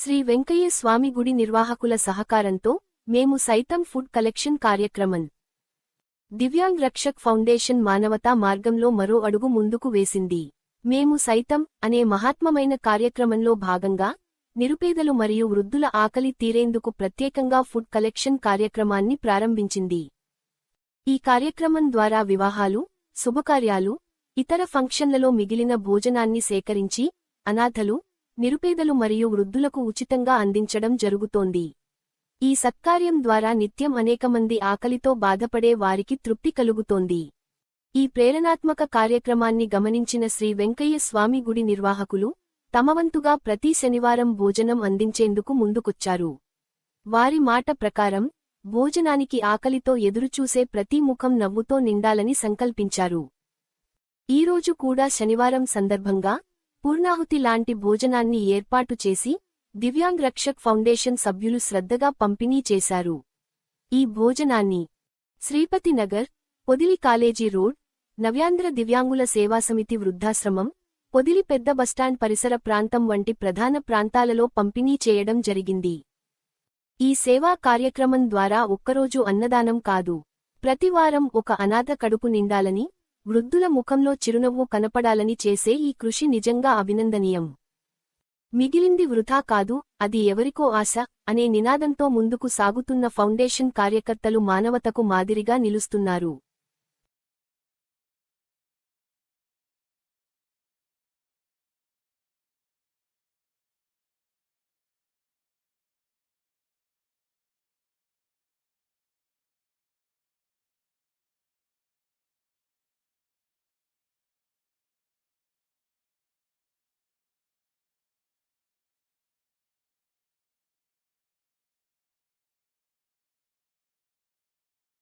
శ్రీ వెంకయ్య స్వామి గుడి నిర్వాహకుల సహకారంతో మేము సైతం ఫుడ్ కలెక్షన్ కార్యక్రమం దివ్యాంగ్ రక్షక్ ఫౌండేషన్ మానవతా మార్గంలో మరో అడుగు ముందుకు వేసింది. మేము సైతం అనే మహాత్మమైన కార్యక్రమంలో భాగంగా నిరుపేదలు మరియు వృద్ధుల ఆకలి తీరేందుకు ప్రత్యేకంగా ఫుడ్ కలెక్షన్ కార్యక్రమాన్ని ప్రారంభించింది. ఈ కార్యక్రమం ద్వారా వివాహాలు, శుభకార్యాలు, ఇతర ఫంక్షన్లలో మిగిలిన భోజనాన్ని సేకరించి అనాథలు, నిరుపేదలు మరియు వృద్ధులకు ఉచితంగా అందించడం జరుగుతోంది. ఈ సత్కార్యం ద్వారా నిత్యం అనేకమంది ఆకలితో బాధపడే వారికి తృప్తి కలుగుతోంది. ఈ ప్రేరణాత్మక కార్యక్రమాన్ని గమనించిన శ్రీ వెంకయ్య స్వామి గుడి నిర్వాహకులు తమవంతుగా ప్రతి శనివారం భోజనం అందించేందుకు ముందుకొచ్చారు. వారి మాట ప్రకారం భోజనానికి ఆకలితో ఎదురుచూసే ప్రతి ముఖం నవ్వుతో నిండాలని సంకల్పించారు. ఈరోజు కూడా శనివారం సందర్భంగా పూర్ణాహుతి లాంటి భోజనాన్ని ఏర్పాటు చేసి దివ్యాంగ్ రక్షక్ ఫౌండేషన్ సభ్యులు శ్రద్ధగా పంపిణీ చేశారు. ఈ భోజనాన్ని శ్రీపతి నగర్, పొదిలి కాలేజీ రోడ్, నవ్యాంధ్ర దివ్యాంగుల సేవాసమితి వృద్ధాశ్రమం, పొదిలి పెద్ద బస్టాండ్ పరిసర ప్రాంతం వంటి ప్రధాన ప్రాంతాలలో పంపిణీ చేయడం జరిగింది. ఈ సేవా కార్యక్రమం ద్వారా ఒక్కరోజు అన్నదానం కాదు, ప్రతివారం ఒక అనాథ కడుపు నిండాలని, వృద్ధుల ముఖంలో చిరునవ్వు కనపడాలని చేసే ఈ కృషి నిజంగా అభినందనీయం. మిగిలింది వృథా కాదు, అది ఎవరికో ఆశ అనే నినాదంతో ముందుకు సాగుతున్న ఫౌండేషన్ కార్యకర్తలు మానవతకు మాదిరిగా నిలుస్తున్నారు.